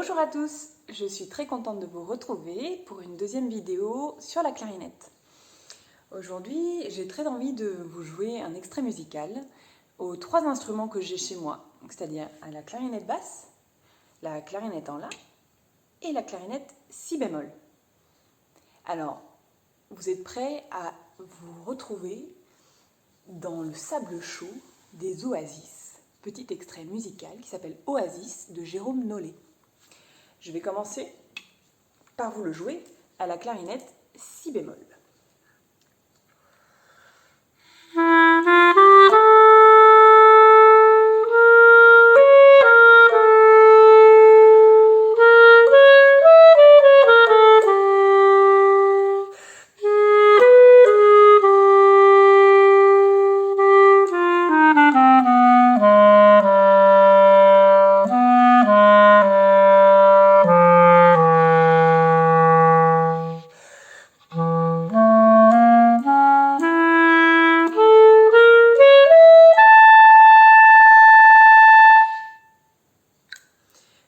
Bonjour à tous, je suis très contente de vous retrouver pour une deuxième vidéo sur la clarinette. Aujourd'hui, j'ai très envie de vous jouer un extrait musical aux trois instruments que j'ai chez moi, c'est-à-dire à la clarinette basse, la clarinette en La et la clarinette si bémol. Alors, vous êtes prêts à vous retrouver dans le sable chaud des Oasis, petit extrait musical qui s'appelle Oasis de Jérôme Nollet. Je vais commencer par vous le jouer à la clarinette si bémol.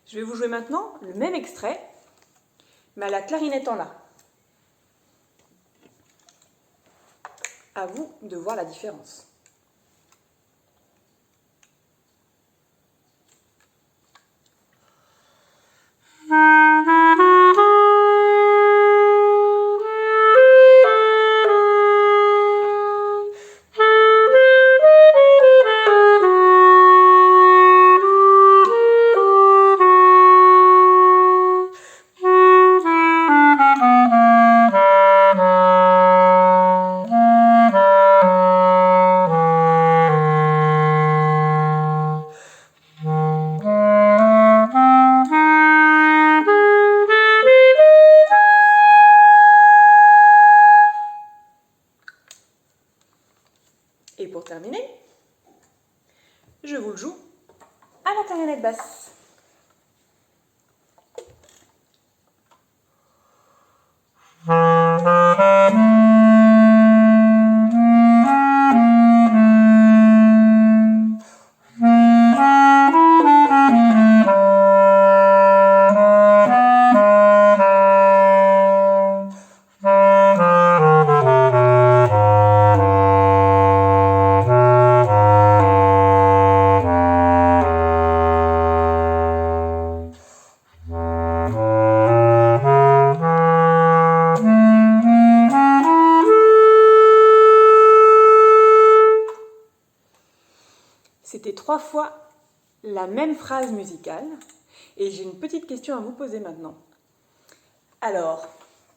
Je vais vous jouer maintenant le même extrait, mais à la clarinette en La. À vous de voir la différence. Et pour terminer, je vous le joue à la clarinette basse. C'était 3 fois la même phrase musicale et j'ai une petite question à vous poser maintenant. Alors,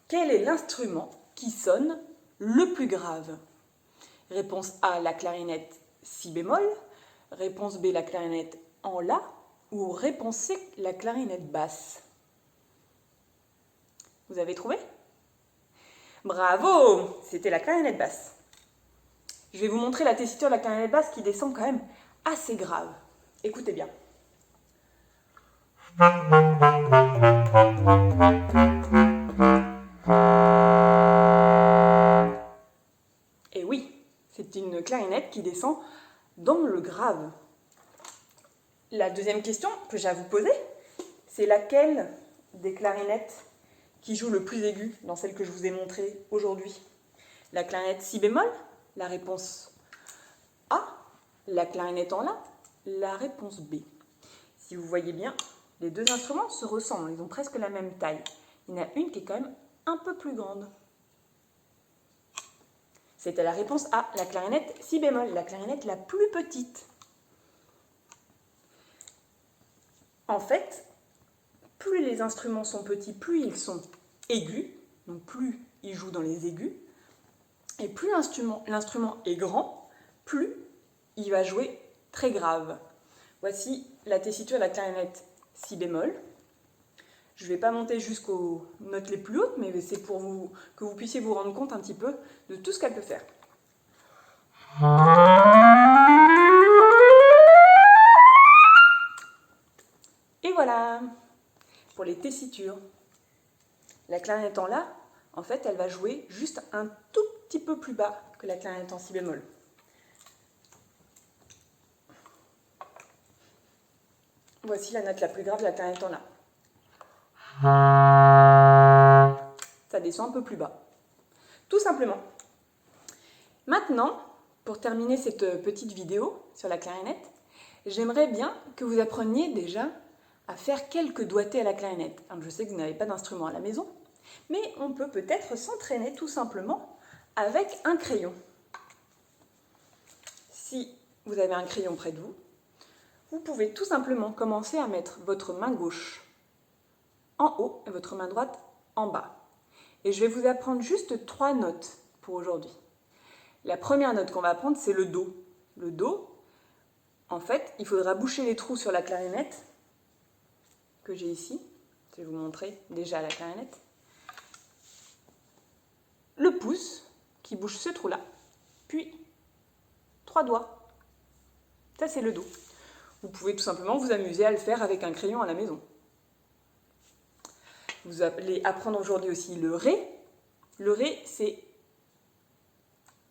quel est l'instrument qui sonne le plus grave? Réponse A, la clarinette si bémol. Réponse B, la clarinette en La. Ou réponse C, la clarinette basse. Vous avez trouvé? Bravo! C'était la clarinette basse. Je vais vous montrer la tessiture de la clarinette basse qui descend quand même assez grave. Écoutez bien. Et oui, c'est une clarinette qui descend dans le grave. La deuxième question que j'ai à vous poser, c'est laquelle des clarinettes qui joue le plus aigu dans celle que je vous ai montrée aujourd'hui? La clarinette si bémol, la réponse A. La clarinette en La réponse B. Si vous voyez bien, les deux instruments se ressemblent, ils ont presque la même taille. Il y en a une qui est quand même un peu plus grande. C'était la réponse A, la clarinette si bémol, la clarinette la plus petite. En fait, plus les instruments sont petits, plus ils sont aigus, donc plus ils jouent dans les aigus, et plus l'instrument est grand, plus il va jouer très grave. Voici la tessiture de la clarinette si bémol. Je ne vais pas monter jusqu'aux notes les plus hautes, mais c'est pour que vous puissiez vous rendre compte un petit peu de tout ce qu'elle peut faire. Et voilà pour les tessitures. La clarinette en La, en fait, elle va jouer juste un tout petit peu plus bas que la clarinette en si bémol. Voici la note la plus grave de la clarinette en La. Ça descend un peu plus bas. Tout simplement. Maintenant, pour terminer cette petite vidéo sur la clarinette, j'aimerais bien que vous appreniez déjà à faire quelques doigtés à la clarinette. Alors, je sais que vous n'avez pas d'instrument à la maison, mais on peut peut-être s'entraîner tout simplement avec un crayon. Si vous avez un crayon près de vous, vous pouvez tout simplement commencer à mettre votre main gauche en haut et votre main droite en bas. Et je vais vous apprendre juste 3 notes pour aujourd'hui. La première note qu'on va apprendre, c'est le Do. Le Do, en fait, il faudra boucher les trous sur la clarinette que j'ai ici. Je vais vous montrer déjà la clarinette. Le pouce qui bouche ce trou-là, puis 3 doigts. Ça, c'est le Do. Vous pouvez tout simplement vous amuser à le faire avec un crayon à la maison. Vous allez apprendre aujourd'hui aussi le Ré. Le Ré, c'est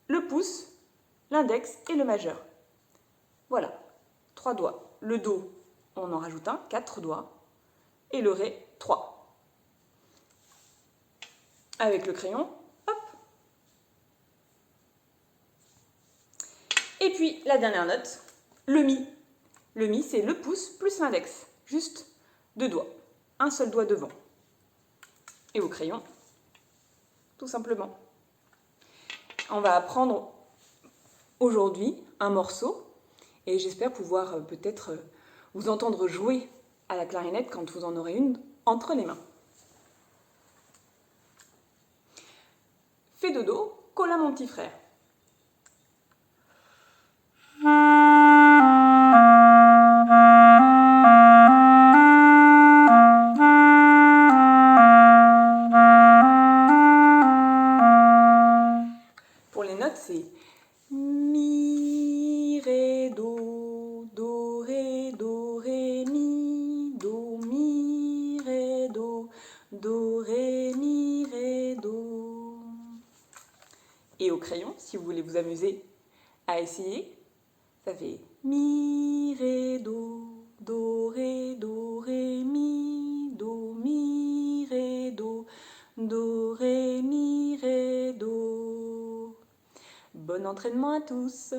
le pouce, l'index et le majeur. Voilà, 3 doigts. Le Do, on en rajoute un, 4 doigts. Et le Ré, 3. Avec le crayon, hop. Et puis, la dernière note, le Mi. Le Mi, c'est le pouce plus l'index. Juste 2 doigts. Un seul doigt devant. Et au crayon, tout simplement. On va apprendre aujourd'hui un morceau et j'espère pouvoir peut-être vous entendre jouer à la clarinette quand vous en aurez une entre les mains. Fais dodo, Colin mon petit frère. Pour les notes, c'est mi, ré, do, ré, mi, ré, do, ré, mi, ré, do. Et au crayon, si vous voulez vous amuser à essayer, ça fait mi, ré, do, ré, mi, ré, do, ré, mi, ré, do. Bon entraînement à tous!